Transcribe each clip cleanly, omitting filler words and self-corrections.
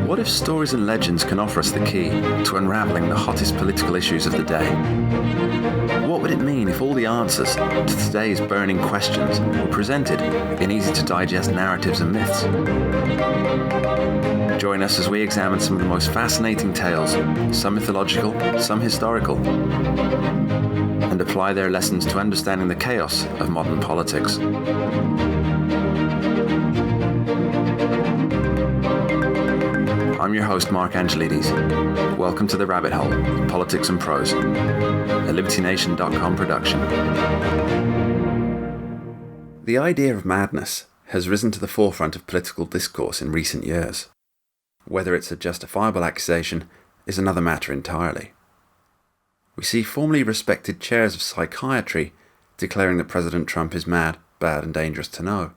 What if stories and legends can offer us the key to unravelling the hottest political issues of the day? What would it mean if all the answers to today's burning questions were presented in easy-to-digest narratives and myths? Join us as we examine some of the most fascinating tales, some mythological, some historical, and apply their lessons to understanding the chaos of modern politics. I'm your host, Mark Angelides. Welcome to The Rabbit Hole, Politics and Prose, a LibertyNation.com production. The idea of madness has risen to the forefront of political discourse in recent years. Whether it's a justifiable accusation is another matter entirely. We see formerly respected chairs of psychiatry declaring that President Trump is mad, bad, and dangerous to know.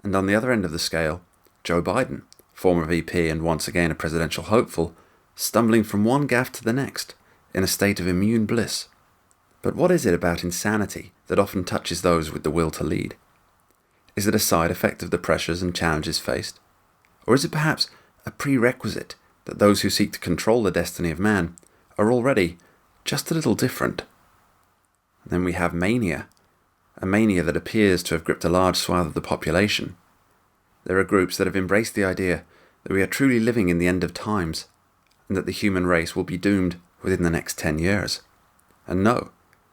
And on the other end of the scale, Joe Biden, former VP and once again a presidential hopeful, stumbling from one gaffe to the next in a state of immune bliss. But what is it about insanity that often touches those with the will to lead? Is it a side effect of the pressures and challenges faced? Or is it perhaps a prerequisite that those who seek to control the destiny of man are already just a little different? And then we have mania, a mania that appears to have gripped a large swathe of the population. There are groups that have embraced the idea that we are truly living in the end of times, and that the human race will be doomed within the next 10 years. And no,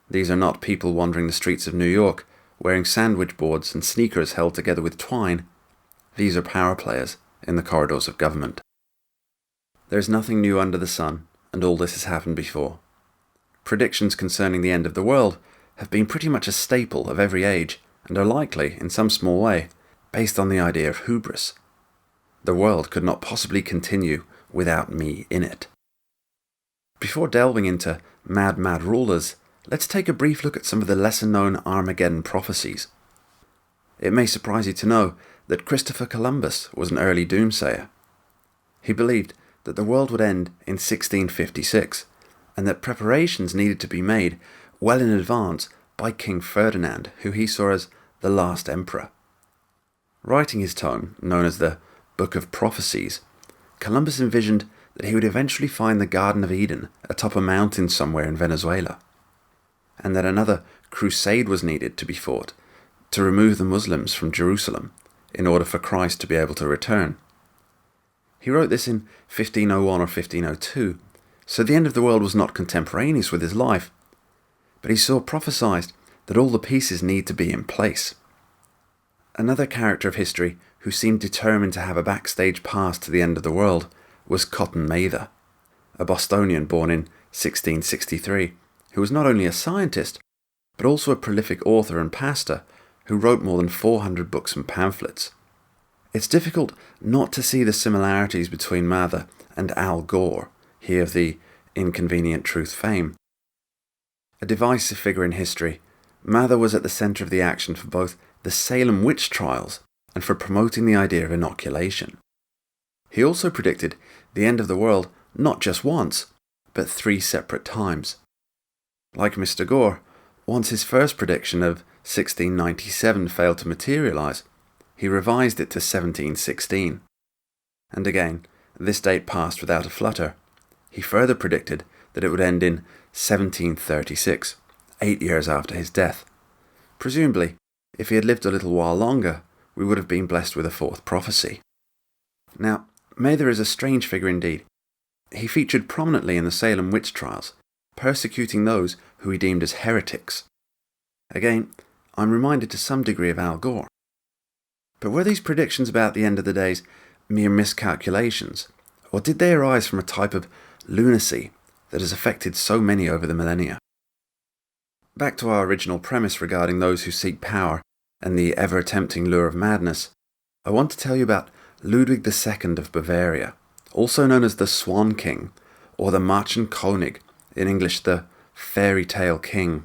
these are not people wandering the streets of New York, wearing sandwich boards and sneakers held together with twine. These are power players in the corridors of government. There is nothing new under the sun, and all this has happened before. Predictions concerning the end of the world have been pretty much a staple of every age, and are likely, in some small way, based on the idea of hubris. The world could not possibly continue without me in it. Before delving into mad rulers, let's take a brief look at some of the lesser-known Armageddon prophecies. It may surprise you to know that Christopher Columbus was an early doomsayer. He believed that the world would end in 1656, and that preparations needed to be made well in advance by King Ferdinand, who he saw as the last emperor. Writing his tome, known as the Book of Prophecies, Columbus envisioned that he would eventually find the Garden of Eden atop a mountain somewhere in Venezuela, and that another crusade was needed to be fought to remove the Muslims from Jerusalem in order for Christ to be able to return. He wrote this in 1501 or 1502, so the end of the world was not contemporaneous with his life, but he saw prophesied that all the pieces need to be in place. Another character of history who seemed determined to have a backstage pass to the end of the world was Cotton Mather, a Bostonian born in 1663, who was not only a scientist, but also a prolific author and pastor who wrote more than 400 books and pamphlets. It's difficult not to see the similarities between Mather and Al Gore, he of the Inconvenient Truth fame. A divisive figure in history, Mather was at the centre of the action for both the Salem witch trials and for promoting the idea of inoculation. He also predicted the end of the world not just once, but 3 separate times. Like Mr. Gore, once his first prediction of 1697 failed to materialise, he revised it to 1716. And again, this date passed without a flutter. He further predicted that it would end in 1736, 8 years after his death. Presumably, if he had lived a little while longer, we would have been blessed with a 4th prophecy. Now, Mather is a strange figure indeed. He featured prominently in the Salem witch trials, persecuting those who he deemed as heretics. Again, I'm reminded to some degree of Al Gore. But were these predictions about the end of the days mere miscalculations, or did they arise from a type of lunacy that has affected so many over the millennia? Back to our original premise regarding those who seek power and the ever-tempting lure of madness, I want to tell you about Ludwig II of Bavaria, also known as the Swan King, or the Märchenkönig, in English the Fairy Tale King.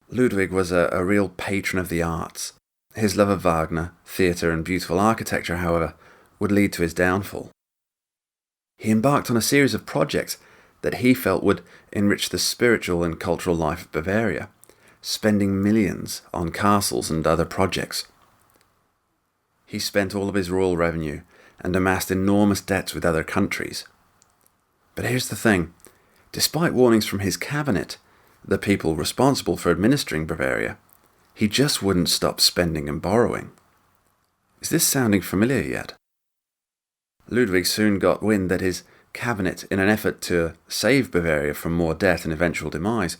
Ludwig was a real patron of the arts. His love of Wagner, theatre and beautiful architecture, however, would lead to his downfall. He embarked on a series of projects that he felt would enrich the spiritual and cultural life of Bavaria, spending millions on castles and other projects. he spent all of his royal revenue and amassed enormous debts with other countries. But here's the thing. Despite warnings from his cabinet, the people responsible for administering Bavaria, he just wouldn't stop spending and borrowing. Is this sounding familiar yet? Ludwig soon got wind that his cabinet, in an effort to save Bavaria from more debt and eventual demise,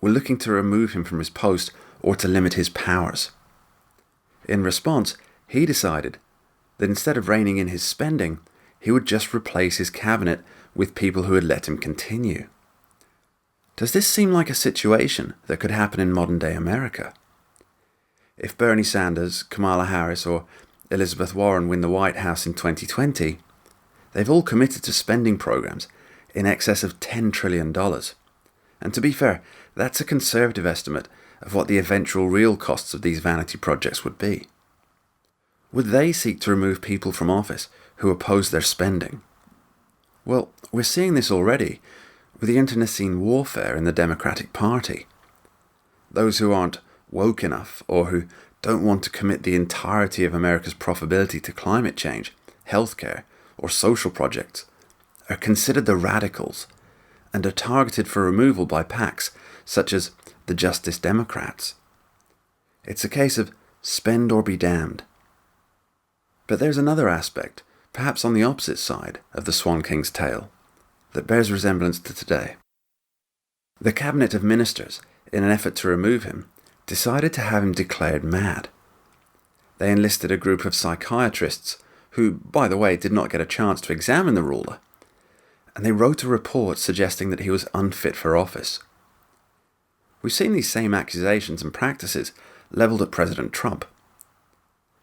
were looking to remove him from his post or to limit his powers. In response, he decided that instead of reining in his spending, he would just replace his cabinet with people who had let him continue. Does this seem like a situation that could happen in modern-day America? If Bernie Sanders, Kamala Harris, or Elizabeth Warren win the White House in 2020, they've all committed to spending programs in excess of $10 trillion. And to be fair, that's a conservative estimate of what the eventual real costs of these vanity projects would be. Would they seek to remove people from office who oppose their spending? Well, we're seeing this already with the internecine warfare in the Democratic Party. Those who aren't woke enough or who don't want to commit the entirety of America's profitability to climate change, healthcare, or social projects are considered the radicals and are targeted for removal by PACs such as the Justice Democrats. It's a case of spend or be damned. But there's another aspect, perhaps on the opposite side of the Swan King's tale, that bears resemblance to today. The cabinet of ministers, in an effort to remove him, decided to have him declared mad. They enlisted a group of psychiatrists who, by the way, did not get a chance to examine the ruler, and they wrote a report suggesting that he was unfit for office. We've seen these same accusations and practices levelled at President Trump.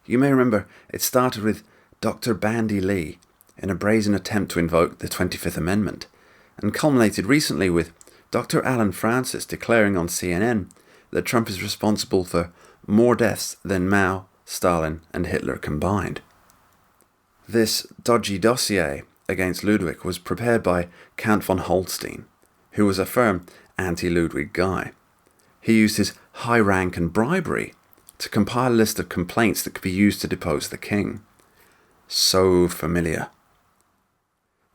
You may remember it started with Dr. Bandy Lee in a brazen attempt to invoke the 25th Amendment, and culminated recently with Dr. Alan Francis declaring on CNN that Trump is responsible for more deaths than Mao, Stalin, and Hitler combined. This dodgy dossier against Ludwig was prepared by Count von Holstein, who was a firm anti-Ludwig guy. He used his high rank and bribery to compile a list of complaints that could be used to depose the king. So familiar.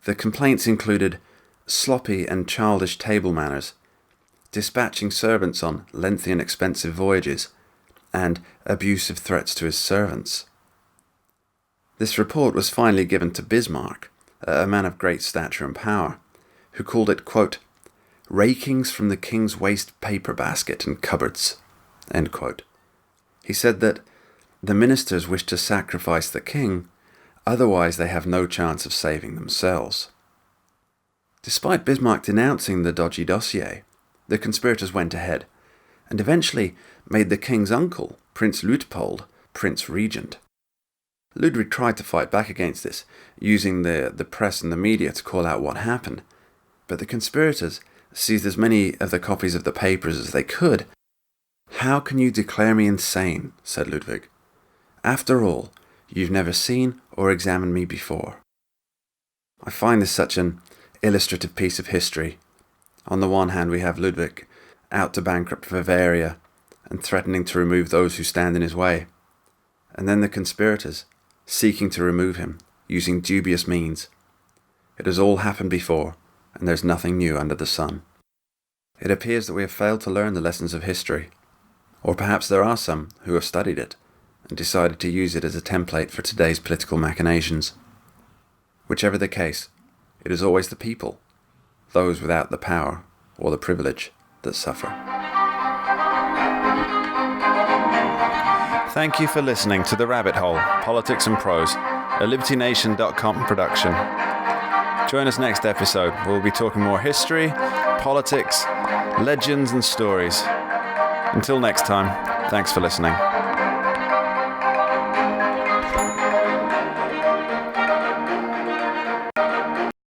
The complaints included sloppy and childish table manners, dispatching servants on lengthy and expensive voyages, and abusive threats to his servants. This report was finally given to Bismarck, a man of great stature and power, who called it, quote, rakings from the king's waste paper basket and cupboards, end quote. He said that the ministers wish to sacrifice the king, otherwise they have no chance of saving themselves. Despite Bismarck denouncing the dodgy dossier, the conspirators went ahead, and eventually made the king's uncle, Prince Luitpold, Prince Regent. Ludwig tried to fight back against this, using the press and the media to call out what happened, but the conspirators seized as many of the copies of the papers as they could. "How can you declare me insane?" said Ludwig. "After all, you've never seen or examined me before." I find this such an illustrative piece of history. On the one hand, we have Ludwig out to bankrupt Bavaria and threatening to remove those who stand in his way, and then the conspirators seeking to remove him using dubious means. It has all happened before, and there's nothing new under the sun. It appears that we have failed to learn the lessons of history, or perhaps there are some who have studied it and decided to use it as a template for today's political machinations. Whichever the case, it is always the people, those without the power or the privilege, that suffer. Thank you for listening to The Rabbit Hole, Politics and Prose, a LibertyNation.com production. Join us next episode, where we'll be talking more history, politics, legends and stories. Until next time, thanks for listening.